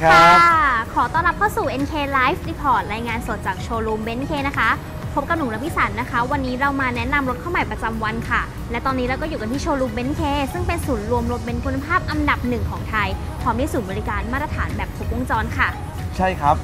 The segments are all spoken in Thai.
ครับขอต้อนรับเข้าสู่ NK Live Report รายงานสดจากโชว์รูมเบนซ์เคนะคะพบกับหนุ่มและพี่สันนะคะวันนี้เรามาแนะนำรถเข้าใหม่ประจำวันค่ะและตอนนี้เราก็อยู่กันที่โชว์รูมเบนซ์เคซึ่งเป็นศูนย์รวมรถเบนซ์คุณภาพอันดับหนึ่งของไทยพร้อมด้วยศูนย์บริการมาตรฐานแบบครบวงจรค่ะใช่ครับ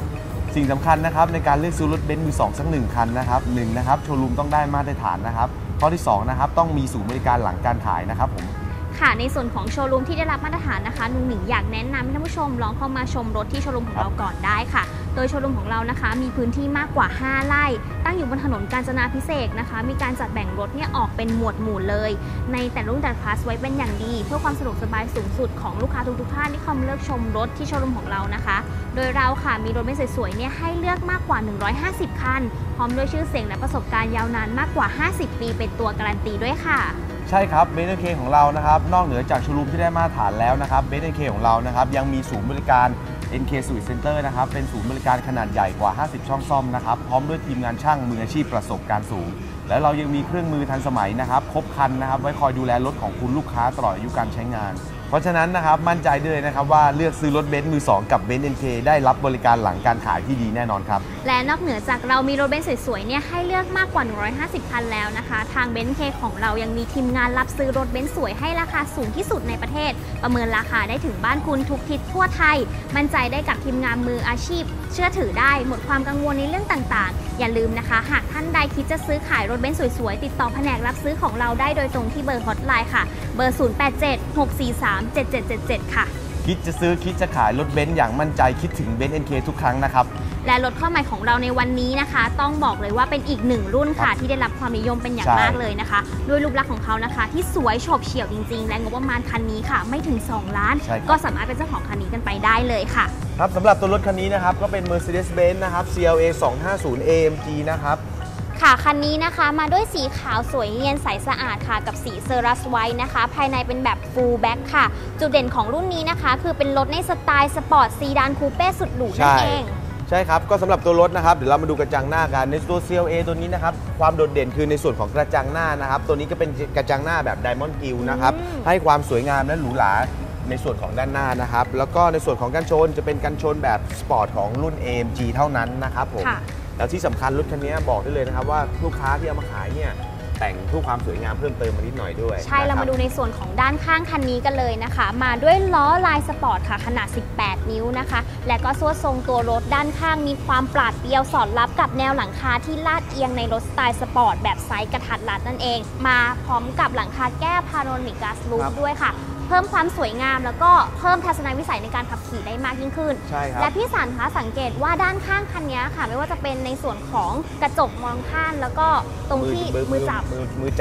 สิ่งสำคัญนะครับในการเลือกซื้อรถเบนซ์มือสองสัก1คันนะครับนะครับโชว์รูมต้องได้มาตรฐานนะครับข้อที่2นะครับต้องมีศูนย์บริการหลังการขายนะครับผมค่ะในส่วนของโชว์รูมที่ได้รับมาตรฐานนะคะนุ่งหนิงอยากแนะนำให้ท่านผู้ชมลองเข้ามาชมรถที่โชว์รูมของเราก่อนได้ค่ะโดยโชว์รูมของเรานะคะมีพื้นที่มากกว่า5ไร่ตั้งอยู่บนถนนกาญจนาภิเษกนะคะมีการจัดแบ่งรถเนี่ยออกเป็นหมวดหมู่เลยในแต่รุ่นแต่คลาสไว้เป็นอย่างดีเพื่อความสะดวกสบายสูงสุดของลูกค้าทุกท่านที่เข้ามาเลือกชมรถที่โชว์รูมของเรานะคะโดยเราค่ะมีรถเบนซ์สวยๆเนี่ยให้เลือกมากกว่า150คันพร้อมด้วยชื่อเสียงและประสบการณ์ยาวนานมากกว่า50ปีเป็นตัวการันตีด้วยค่ะใช่ครับเบนซ์เคของเรานะครับนอกเหนือจากโชว์รูมที่ได้มาตรฐานแล้วนะครับเบนซ์เคของเรานะครับยังมีศูนย์บริการ NK Service Center นะครับเป็นศูนย์บริการขนาดใหญ่กว่า50ช่องซ่อมนะครับพร้อมด้วยทีมงานช่างมืออาชีพประสบการณ์สูงและเรายังมีเครื่องมือทันสมัยนะครับครบครันนะครับไว้คอยดูแลรถของคุณลูกค้าตลอดอายุการใช้งานเพราะฉะนั้นนะครับมั่นใจด้วยนะครับว่าเลือกซื้อรถเบนซ์มือ2กับเบนซ์ NK ได้รับบริการหลังการขายที่ดีแน่นอนครับและนอกเหนือจากเรามีรถเบนซ์สวยๆเนี่ยให้เลือกมากกว่า150คันแล้วนะคะทางเบนซ์ NK ของเรายังมีทีมงานรับซื้อรถเบนซ์สวยให้ราคาสูงที่สุดในประเทศประเมินราคาได้ถึงบ้านคุณทุกทิศทั่วไทยมั่นใจได้กับทีมงานมืออาชีพเชื่อถือได้หมดความกังวลในเรื่องต่างๆอย่าลืมนะคะหากท่านใดคิดจะซื้อขายรถเบนซ์สวยๆติดต่อแผนกรับซื้อของเราได้โดยตรงที่เบอร์ฮอตไลน์ค่ะเบอร์0876437777ค่ะคิดจะซื้อคิดจะขายรถเบนซ์อย่างมั่นใจคิดถึงเบนซ์ NK ทุกครั้งนะครับและรถเข้าใหม่ของเราในวันนี้นะคะต้องบอกเลยว่าเป็นอีกหนึ่งรุ่นค่ะที่ได้รับความนิยมเป็นอย่างมากเลยนะคะด้วยรูปลักษณ์ของเขานะคะที่สวยโฉบเฉี่ยวจริงๆและงบประมาณคันนี้ค่ะไม่ถึง2ล้านก็สามารถเป็นเจ้าของคันนี้กันไปได้เลยค่ะครับสำหรับตัวรถคันนี้นะครับก็เป็น mercedes-benz นะครับ CLA250 AMG นะครับค่ะคันนี้นะคะมาด้วยสีขาวสวยเนียนใสสะอาดค่ะกับสีเซรัสไวท์นะคะภายในเป็นแบบ full black ค่ะจุดเด่นของรุ่นนี้นะคะคือเป็นรถในสไตล์สปอร์ตซีดานคูเป้สุดหรูนั่นเองใช่ครับก็สำหรับตัวรถนะครับเดี๋ยวเรามาดูกระจังหน้ากันในตัว CLA ตัวนี้นะครับความโดดเด่นคือในส่วนของกระจังหน้านะครับตัวนี้ก็เป็นกระจังหน้าแบบ Diamond Grille นะครับให้ความสวยงามและหรูหราในส่วนของด้านหน้านะครับแล้วก็ในส่วนของกันชนจะเป็นกันชนแบบสปอร์ตของรุ่น AMG เท่านั้นนะครับผมแล้วที่สำคัญรถคันนี้บอกได้เลยนะครับว่าลูกค้าที่เอามาขายเนี่ยแต่งเพื่อความสวยงามเพิ่มเติมมานิดหน่อยด้วยใช่เรามาดูในส่วนของด้านข้างคันนี้กันเลยนะคะมาด้วยล้อลายสปอร์ตค่ะขนาด18นิ้วนะคะและก็ส่วนทรงตัวรถด้านข้างมีความปราดเปรียวสอดรับกับแนวหลังคาที่ลาดเอียงในรถสไตล์สปอร์ตแบบไซส์กระทัดรัดนั่นเองมาพร้อมกับหลังคาแก้วพาโนรามิกกลาสรูฟด้วยค่ะเพิ่มความสวยงามแล้วก็เพิ่มทัศนวิสัยในการขับขี่ได้มากยิ่งขึ้นและพี่สันคะสังเกตว่าด้านข้างคันนี้ค่ะไม่ว่าจะเป็นในส่วนของกระจกมองข้างแล้วก็ตรงที่มือจั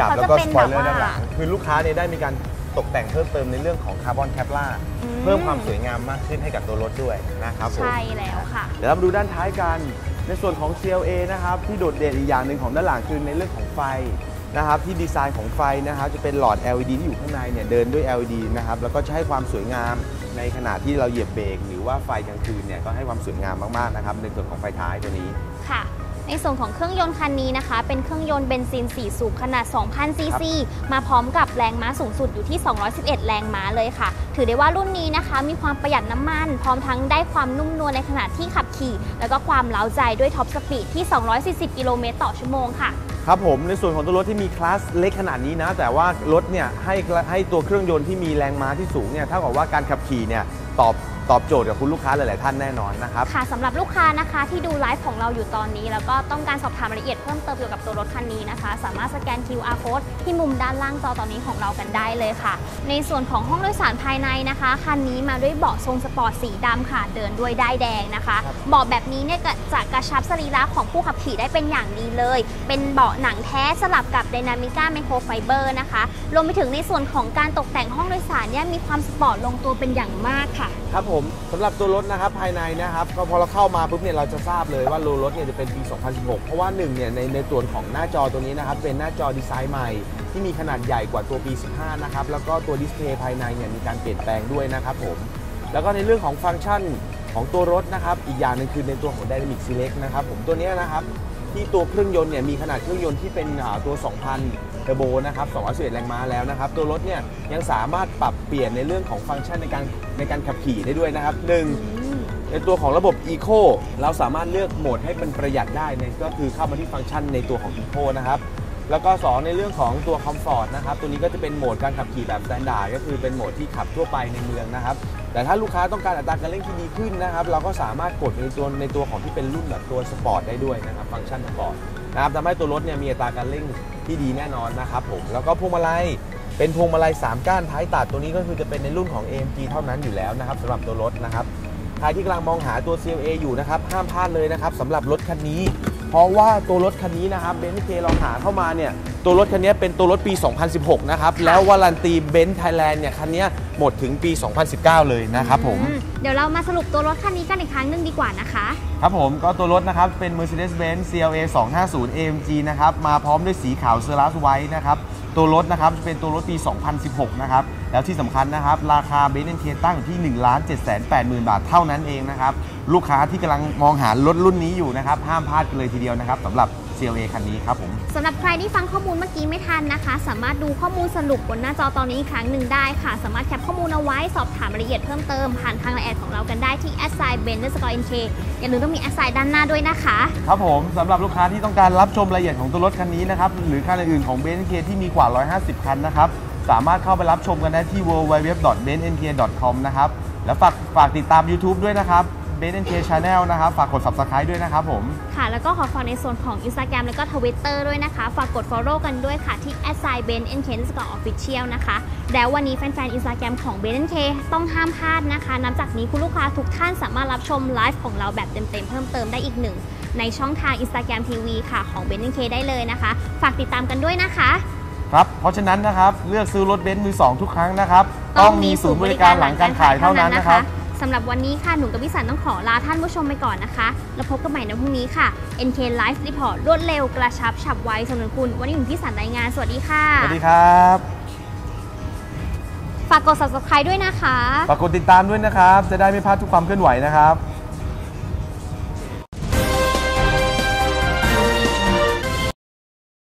บแล้วก็สปอยเลอร์ด้านหลังคือลูกค้าเนี่ยได้มีการตกแต่งเพิ่มเติมในเรื่องของคาร์บอนแคปล่าเพิ่มความสวยงามมากขึ้นให้กับตัวรถด้วยนะครับใช่แล้วค่ะเดี๋ยวเรามาดูด้านท้ายกันในส่วนของ CLA นะครับที่โดดเด่นอีกอย่างหนึ่งของด้านหลังคือในเรื่องของไฟนะครับที่ดีไซน์ของไฟนะครับจะเป็นหลอด LED ที่อยู่ข้างในเนี่ยเดินด้วย LED นะครับแล้วก็จะให้ความสวยงามในขณะที่เราเหยียบเบรกหรือว่าไฟกลางคืนเนี่ยก็ให้ความสวยงามมากๆนะครับในส่วนของไฟท้ายตัวนี้ค่ะในส่วนของเครื่องยนต์คันนี้นะคะเป็นเครื่องยนต์เบนซิน4สูบขนาด 2,000 ซีซีมาพร้อมกับแรงม้าสูงสุดอยู่ที่211แรงม้าเลยค่ะถือได้ว่ารุ่นนี้นะคะมีความประหยัดน้ำมันพร้อมทั้งได้ความนุ่มนวลในขณะที่ขับขี่แล้วก็ความเร้าใจด้วยท็อปสปีดที่240กิโลเมตรต่อชั่วโมงค่ะครับผมในส่วนของตัวรถที่มีคลาสเล็กขนาดนี้นะแต่ว่ารถเนี่ยให้ตัวเครื่องยนต์ที่มีแรงม้าที่สูงเนี่ยเท่ากับว่าการขับขี่เนี่ยตอบโจทย์กับคุณลูกค้าหลายๆท่านแน่นอนนะครับค่ะสำหรับลูกค้านะคะที่ดูไลฟ์ของเราอยู่ตอนนี้แล้วก็ต้องการสอบถามรายละเอียดเพิ่มเติมเกี่ยวกับตัวรถคันนี้นะคะสามารถสแกน QR code ที่มุมด้านล่างจอตอนนี้ของเรากันได้เลยค่ะในส่วนของห้องโดยสารภายในนะคะคันนี้มาด้วยเบาะทรงสปอร์ตสีดำค่ะเดินด้วยด้ายแดงนะคะเบาะแบบนี้เนี่ยจะกระชับสรีระของผู้ขับขี่ได้เป็นอย่างดีเลยเป็นเบาะหนังแท้สลับกับไดนามิก้าไมโครไฟเบอร์นะคะรวมไปถึงในส่วนของการตกแต่งห้องโดยสารเนี่ยมีความสปอร์ตลงตัวเป็นอย่างมากค่ะครับผมสำหรับตัวรถนะครับภายในนะครับก็พอเราเข้ามาปุ๊บเนี่ยเราจะทราบเลยว่ารถเนี่ยจะเป็นปี 2016 เพราะว่า1เนี่ยในส่วนของหน้าจอตัวนี้นะครับเป็นหน้าจอดีไซน์ใหม่ที่มีขนาดใหญ่กว่าตัวปี 15 นะครับแล้วก็ตัวดิสเพลย์ภายในเนี่ยมีการเปลี่ยนแปลงด้วยนะครับผมแล้วก็ในเรื่องของฟังก์ชันของตัวรถนะครับอีกอย่างนึงคือในตัวของ Dynamic Select นะครับผมตัวนี้นะครับที่ตัวเครื่องยนต์เนี่ยมีขนาดเครื่องยนต์ที่เป็นตัว 2,000 เทอร์โบนะครับ211แรงม้าแล้วนะครับตัวรถเนี่ยยังสามารถปรับเปลี่ยนในเรื่องของฟังก์ชันในการขับขี่ได้ด้วยนะครับ1 ในตัวของระบบ Eco เราสามารถเลือกโหมดให้เป็นประหยัดได้เนี่ยก็คือเข้ามาที่ฟังก์ชันในตัวของ Eco นะครับแล้วก็2ในเรื่องของตัว Comfort นะครับตัวนี้ก็จะเป็นโหมดการขับขี่แบบ Standard ก็คือเป็นโหมดที่ขับทั่วไปในเมืองนะครับแต่ถ้าลูกค้าต้องการอัตราการเร่งที่ดีขึ้นนะครับเราก็สามารถกดในตัวของที่เป็นรุ่นแบบตัวสปอร์ตได้ด้วยนะครับฟังก์ชันสปอร์ตนะครับทำให้ตัวรถเนี่ยมีอัตราการเร่งที่ดีแน่นอนนะครับผมแล้วก็พวงมาลัยเป็นพวงมาลัย3ก้านท้ายตัดตัวนี้ก็คือจะเป็นในรุ่นของ AMG เท่านั้นอยู่แล้วนะครับสำหรับตัวรถนะครับใครที่กำลังมองหาตัว CLA อยู่นะครับห้ามพลาดเลยนะครับสำหรับรถคันนี้เพราะว่าตัวรถคันนี้นะครับเบนซ์เคเราหาเข้ามาเนี่ยตัวรถคันนี้เป็นตัวรถปี 2016 นะครับแล้ววารันตีเบนซ์ไทยแลนด์เนี่ยคันนี้หมดถึงปี 2019 เลยนะครับผมเดี๋ยวเรามาสรุปตัวรถคันนี้กันอีกครั้งหนึ่งดีกว่านะคะครับผมก็ตัวรถนะครับเป็น mercedes-benz CLA250 AMG นะครับมาพร้อมด้วยสีขาวเซอรัสไว้นะครับตัวรถนะครับจะเป็นตัวรถปี 2016 นะครับแล้วที่สำคัญนะครับราคาเบนซ์เคตั้งอยู่ที่ 1,780,000 บาทเท่านั้นเองนะครับลูกค้าที่กำลังมองหารถรุ่นนี้อยู่นะครับห้ามพลาดกันเลยทีเดียวนะครับสำหรับ CLA คันนี้ครับผมสำหรับใครที่ฟังข้อมูลเมื่อกี้ไม่ทันนะคะสามารถดูข้อมูลสรุปบนหน้าจอตอนนี้อีกครั้งหนึ่งได้ค่ะสามารถแคปข้อมูลเอาไว้สอบถามรายละเอียดเพิ่มเติมผ่านทางไลน์แอดของเรากันได้ที่ @ben_nk อย่าลืมต้องมี @ ด้านหน้าด้วยนะคะครับผมสำหรับลูกค้าที่ต้องการรับชมรายละเอียดของตัวรถคันนี้นะครับหรือคันอื่นๆของ BenK ที่มีกว่า150คันนะครับสามารถเข้าไปรับชมกันได้ที่ www.benk.com นะครับแล้วฝากติดตาม YouTube ด้วยนะครับBenK Channel นะครับฝากกด Subscribe ด้วยนะครับผมค่ะแล้วก็ขอฝากในส่วนของ Instagram แล้วก็ Twitter ด้วยนะคะฝากกด Follow กันด้วยค่ะที่ @benk_official นะคะแล้ววันนี้แฟนๆ Instagram ของ BenK ต้องห้ามพลาดนะคะนับจากนี้คุณลูกค้าทุกท่านสามารถรับชมไลฟ์ของเราแบบเต็มๆเพิ่มเติมได้อีกหนึ่งในช่องทาง Instagram TV ค่ะของ BenK ได้เลยนะคะฝากติดตามกันด้วยนะคะครับเพราะฉะนั้นนะครับเลือกซื้อรถเบนซ์มือ2ทุกครั้งนะครับต้องมีศูนย์บริการหลังการขายเท่านั้นนะครับสำหรับวันนี้ค่ะหนูกับพี่สันต้องขอลาท่านผู้ชมไปก่อนนะคะแล้วพบกันใหม่ในพรุ่งนี้ค่ะ NK Live Report รวดเร็วกระชับฉับไวสำหรับคุณวันนี้หนูพี่สันรายงานสวัสดีค่ะสวัสดีครับฝากกด Subscribe ด้วยนะคะฝากกดติดตามด้วยนะครับจะได้ไม่พลาดทุกความเคลื่อนไหวนะครับ